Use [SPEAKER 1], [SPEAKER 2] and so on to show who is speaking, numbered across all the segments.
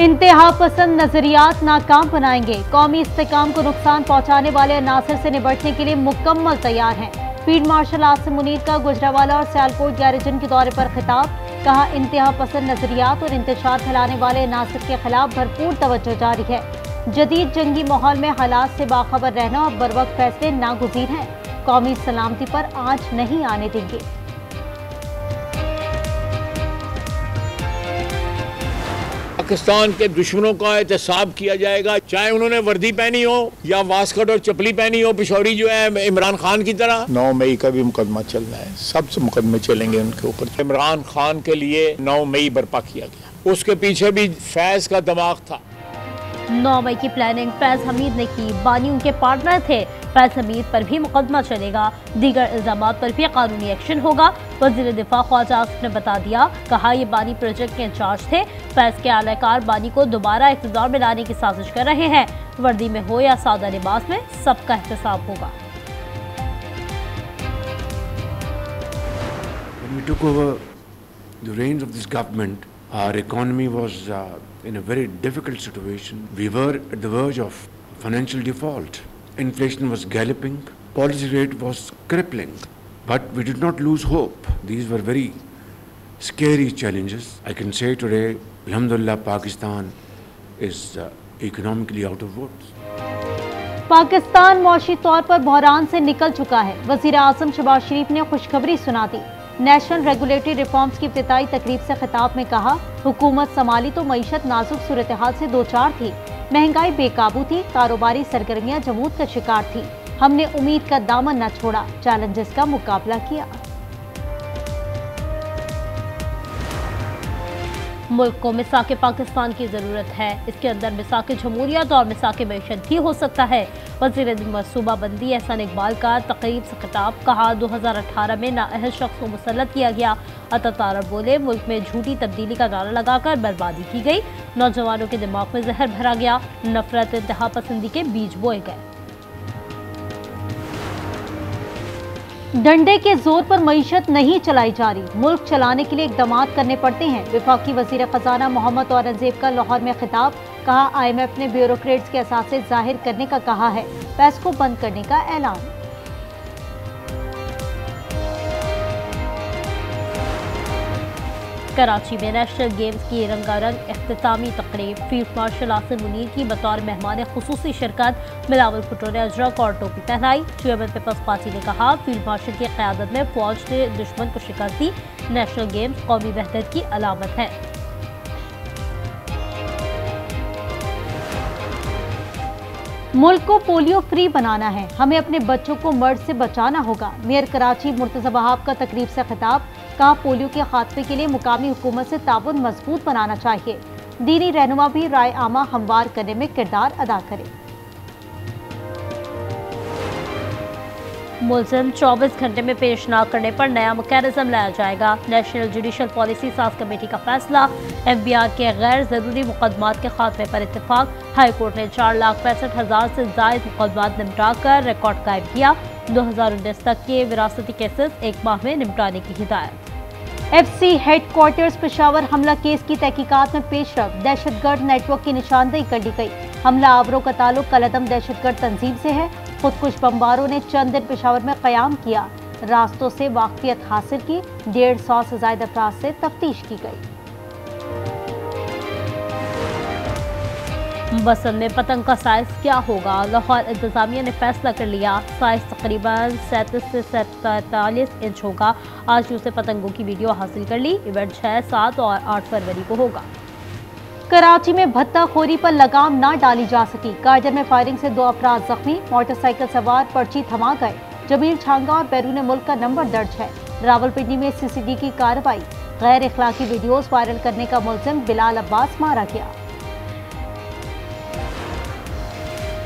[SPEAKER 1] इंतहा पसंद नजरियात नाकाम बनाएंगे। कौमी इस्तेकाम को नुकसान पहुंचाने वाले अनासर से निपटने के लिए मुकम्मल तैयार हैं। फील्ड मार्शल आसिम मुनीर का गुजरावाला और सियालकोट गैरिजन के दौरे पर खिताब। कहा, इंतहा पसंद नजरियात और इंतशार फैलाने वाले अनासर के खिलाफ भरपूर तवज्जो जारी है। जदीद जंगी माहौल में हालात से बाखबर रहना और बरवक्त फैसले नागुज़ीर हैं। कौमी सलामती पर आंच नहीं आने देंगे।
[SPEAKER 2] पाकिस्तान के दुश्मनों का एहतसाब किया जाएगा, चाहे उन्होंने वर्दी पहनी हो या वास्कट और चपली पहनी हो, पिशौरी जो है इमरान खान की तरह।
[SPEAKER 3] 9 मई का भी मुकदमा चल रहा है, सबसे मुकदमे चलेंगे उनके ऊपर।
[SPEAKER 2] इमरान खान के लिए 9 मई बर्पा किया गया, उसके पीछे भी फैज का दिमाग था।
[SPEAKER 4] 9 मई की प्लानिंग फैज हमीद ने की, बानी उनके पार्टनर थे। फैज हमीद पर भी मुकदमा चलेगा, दीगर इल्जामात पर भी कानूनी एक्शन होगा। वज़ीर दिफा ख्वाजा आसिफ ने बता दिया, कहा ये बानी प्रोजेक्ट के इंचार्ज थे। फैज के आलाकार बानी को दोबारा इक़्तिदार में लाने की साजिश कर रहे हैं। वर्दी में हो या सादा लिबास में, सबका एहतसाब होगा।
[SPEAKER 5] When we took over the reins of this government, our economy was in a very difficult situation. We were at the verge of financial default. Inflation was galloping. Policy rate was crippling. But we did not lose hope. These were very scary challenges. I can say today, alhamdulillah, Pakistan is economically out of woods.
[SPEAKER 1] Pakistan मौशी तौर पर बहरान से निकल चुका है। वज़ीर आज़म शहबाज शरीफ ने खुशखबरी सुना दी। नेशनल रेगुलेटरी रिफॉर्म्स की इफ्तिताई तकरीब से खिताब में कहा, हुकूमत संभाली तो मईशत नाजुक सूरत हाल से दो चार थी। महंगाई बेकाबू थी, कारोबारी सरगर्मियां जमूद का शिकार थी। हमने उम्मीद का दामन न छोड़ा, चैलेंजेस का मुकाबला किया।
[SPEAKER 4] मुल्क को मिसाक पाकिस्तान की ज़रूरत है। इसके अंदर मिसाक जमहूरियत और मिसाक मैशत भी हो सकता है। वज़ीर मनसूबा बंदी एहसान इकबाल का तकरीब से खिताब। कहा, 2018 में नाअहल शख्स को मुसल्लत किया गया। अता तारड़ बोले, मुल्क में झूठी तब्दीली का नारा लगाकर बर्बादी की गई। नौजवानों के दिमाग में जहर भरा गया। नफरत इंतहा पसंदी के बीज बोए गए।
[SPEAKER 1] डंडे के जोर पर मईशत नहीं चलाई जा रही, मुल्क चलाने के लिए इकदाम करने पड़ते हैं। वफाकी वजीर खजाना मोहम्मद औरंगजेब का लाहौर में खिताब। कहा, IMF ने ब्यूरोक्रेट्स के असासे जाहिर करने का कहा है, पैस को बंद करने का ऐलान।
[SPEAKER 4] कराची में नेशनल गेम्स की रंगारंग इख्तितामी तकरीब। फील्ड मार्शल आसिम मुनीर की बतौर मेहमान खुसूसी शिरकत। बिलावल भुट्टो ने अजरक और टोपी पहनाई। चेयरमैन पीपल्स पार्टी ने कहा, फील्ड मार्शल की क़यादत में फौज ने दुश्मन को शिकस्त दी। नेशनल गेम्स कौमी वहदत की अलामत है।
[SPEAKER 1] मुल्क को पोलियो फ्री बनाना है, हमें अपने बच्चों को मर्ज से बचाना होगा। मेयर कराची मुर्तज़ा वहाब का तकरीब से खिताब। कहा, पोलियो के खात्मे के लिए मुकामी हुकूमत से ताउन मजबूत बनाना चाहिए। दीनी रहनुमा भी राय आमा हमवार करने में किरदार अदा करें।
[SPEAKER 4] मुलजिम 24 घंटे में पेश न करने पर नया मैकेनिज्म लाया जाएगा। नेशनल जुडिशल पॉलिसी साज कमेटी का फैसला। FBR के गैर जरूरी मुकदमात के खात्मे पर इत्तेफाक। हाई कोर्ट ने 4,65,000 से जायद मुकदमात निपटा कर रिकॉर्ड कायम किया। 2019 तक के विरासती केसेस एक माह में निपटाने की हिदायत।
[SPEAKER 1] FC हेडक्वार्टर्स पेशावर हमला केस की तहकीकात में पेशरफ। दहशतगर्द नेटवर्क की निशानदेही कर दी गई। हमला आवरों का ताल्लुक कलदम दहशतगर्द तंजीम से है। खुदकुश बमबारों ने चंद दिन पेशावर में क़याम किया। रास्तों से वाकफियत हासिल की। 150 से ज्यादा अफराद से तफ्तीश की गई।
[SPEAKER 4] बसन में पतंग का साइज क्या होगा? लाहौर इंतजामिया ने फैसला कर लिया। साइज तकरीबन 37 से 47 इंच होगा। आज उसे पतंगों की वीडियो हासिल कर ली। इवेंट 6, 7 और 8 फरवरी को होगा।
[SPEAKER 1] कराची में भत्ताखोरी पर लगाम ना डाली जा सकी। गार्डन में फायरिंग से 2 अफराद जख्मी। मोटरसाइकिल सवार पर्ची थमा गए। जमील छांगा और बैरून मुल्क का नंबर दर्ज है। रावलपिंडी में CCD की कार्रवाई। गैर इखलाकी वीडियोस वायरल करने का मुलजिम बिलाल अब्बास मारा गया।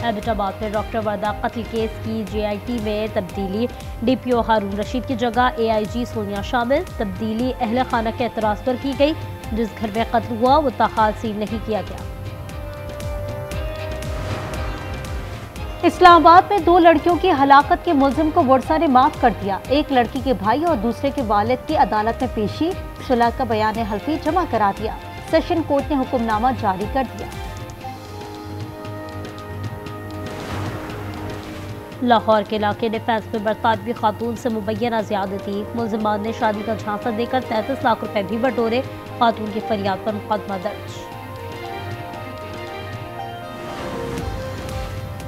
[SPEAKER 4] एबटाबाद में डॉक्टर वर्दा कत्ल केस की JIT में तब्दीली। DPO हारून रशीद की जगह AIG सोनिया शामिल। तब्दीली अहले खाना के एतराज़ पर की गई। जिस घर में कत्ल हुआ वो ताहाल सील नहीं किया गया।
[SPEAKER 1] इस्लामाबाद में 2 लड़कियों की हलाकत के मुलजिम को वर्सा ने माफ कर दिया। एक लड़की के भाई और दूसरे के वालिद की अदालत में पेशी। सुलह का बयान हल्फी जमा करा दिया। सेशन कोर्ट ने हुक्मनामा जारी कर दिया।
[SPEAKER 4] लाहौर के इलाके डिफेंस में बरतानवी खातून से मुबैना ज़्यादती, मुलजिमान ने शादी का झांसा देकर 33 लाख रुपए भी बटोरे, खातून की फरियाद पर मुकदमा दर्ज।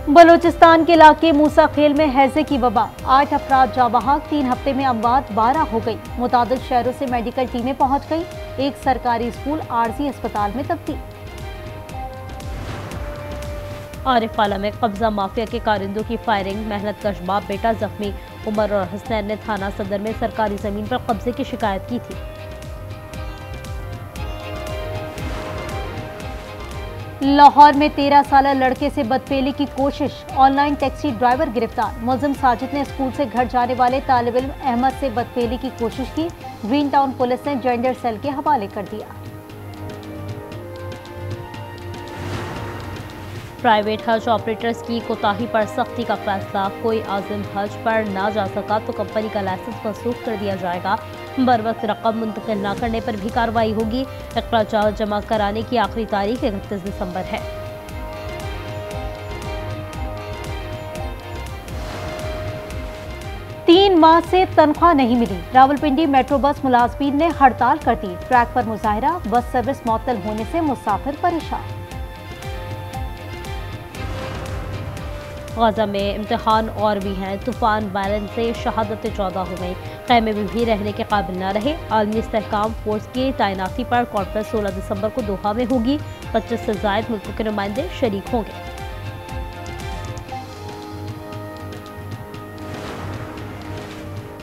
[SPEAKER 1] बलूचिस्तान के इलाके मूसा खेल में हैजे की वबा, 8 अफराद जाँ बहक, 3 हफ्ते में अमवात 12 हो गई। मुतादिद शहरों से मेडिकल टीमें पहुंच गई, एक सरकारी स्कूल आरजी अस्पताल में तब्दील।
[SPEAKER 4] आरिफाला में कब्जा माफिया के कारिंदों की फायरिंग, मेहनत कश बाप बेटा जख्मी। उमर और हसनैन ने थाना सदर में सरकारी जमीन पर कब्जे की शिकायत की थी।
[SPEAKER 1] लाहौर में 13 साल लड़के से बदफेली की कोशिश, ऑनलाइन टैक्सी ड्राइवर गिरफ्तार। मुलजिम साजिद ने स्कूल से घर जाने वाले तालिब इल्म अहमद से बदफेली की कोशिश की, ग्रीन टाउन पुलिस ने जेंडर सेल के हवाले कर दिया।
[SPEAKER 4] प्राइवेट हज ऑपरेटर्स की कोताही पर सख्ती का फैसला, कोई आजिम हज पर ना जा सका तो कंपनी का लाइसेंस मनसूख कर दिया जाएगा। बरवक्त रकम मुंतकिल न करने पर भी कार्रवाई होगी। इखराजात जमा कराने की आखिरी तारीख 31 दिसंबर है।
[SPEAKER 1] तीन माह से तनख्वाह नहीं मिली, रावलपिंडी मेट्रो बस मुलाजमीन ने हड़ताल कर दी। ट्रैक पर मुजाहरा, बस सर्विस मुअत्तल होने से मुसाफिर परेशान।
[SPEAKER 4] गाजा में इम्तिहान और भी हैं, तूफान बारिश से शहादतें 14 हो गई, खैमे में भी रहने के काबिल न रहे। आलमी इस्तेहकाम फोर्स की तैनाती पर कॉन्फ्रेंस 16 दिसंबर को दोहा में होगी, 25 से ज़ायद मुल्कों के नुमाइंदे शरीक होंगे।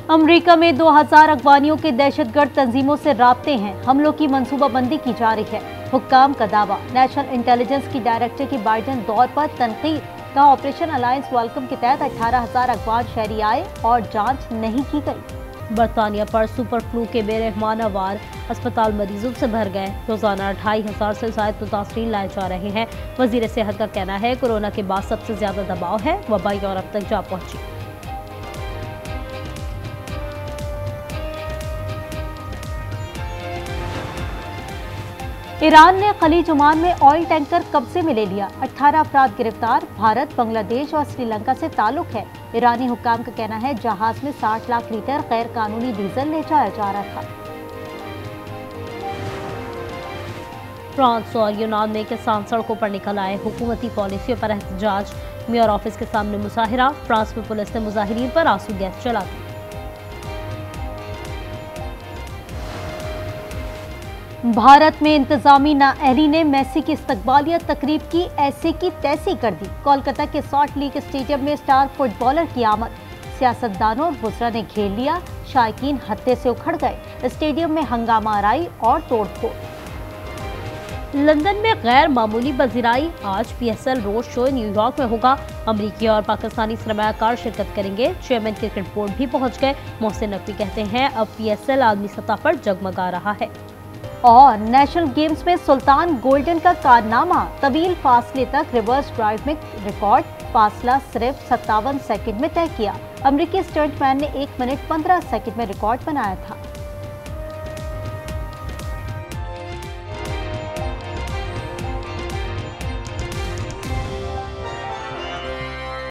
[SPEAKER 1] अमरीका में 2000 अगवानियों के दहशतगर्द तंजीमों से राब्ते हैं, हमलों की मंसूबाबंदी की जा रही है। हुक्काम का दावा, नेशनल इंटेलिजेंस की डायरेक्टर की बाइडन दौर पर तनकीद का। ऑपरेशन अलायंस वेलकम के तहत 18,000 अफगान शहरी आए और जांच नहीं की गई।
[SPEAKER 4] बरतानिया पर सुपर फ्लू के बेरहमाना वार, अस्पताल मरीजों से भर गए। रोजाना 2,500 से ज्यादा मुतासरीन लाए जा रहे हैं। वजीर सेहत का कहना है कोरोना के बाद सबसे ज्यादा दबाव है, वबा यूरोप तक जा पहुंची।
[SPEAKER 1] ईरान ने खलीज ओमान में ऑयल टैंकर कब्जे में ले लिया, 18 अफराद गिरफ्तार। भारत, बांग्लादेश और श्रीलंका से ताल्लुक है। ईरानी हुक्काम का कहना है जहाज में 60 लाख लीटर गैर कानूनी डीजल ले जाया जा रहा था।
[SPEAKER 4] फ्रांस और यूनान में किसान सड़कों पर निकल आए, हुकूमती पॉलिसियों पर एहतजाज। मेयर ऑफिस के सामने मुजाहिरा, फ्रांस में पुलिस ने मुजाहिरीन पर आंसू गैस चला दी।
[SPEAKER 1] भारत में इंतजामी नाअहली ने मेसी की इस्तकबालिया तकरीब की ऐसे की तैसी कर दी। कोलकाता के सॉल्ट लेक स्टेडियम में स्टार फुटबॉलर की आमद, सियासतदानों और बुज़रा ने घेर लिया, शायकीन हत्थे से उखड़ गए। स्टेडियम में हंगामा आराई और तोड़फोड़।
[SPEAKER 4] लंदन में गैर मामूली पजीराई, आज PSL रोड शो न्यूयॉर्क में होगा। अमरीकी और पाकिस्तानी सरमायाकार शिरकत करेंगे। चेयरमैन क्रिकेट बोर्ड भी पहुंच गए। मोहसिन नकवी कहते हैं अब PSL आलमी सतह पर जगमगा रहा है।
[SPEAKER 1] और नेशनल गेम्स में सुल्तान गोल्डन का कारनामा, तवील फासले तक रिवर्स ड्राइव में रिकॉर्ड, फासला सिर्फ 57 सेकंड में तय किया। अमेरिकी स्टंटमैन ने 1 मिनट 15 सेकंड में रिकॉर्ड बनाया था।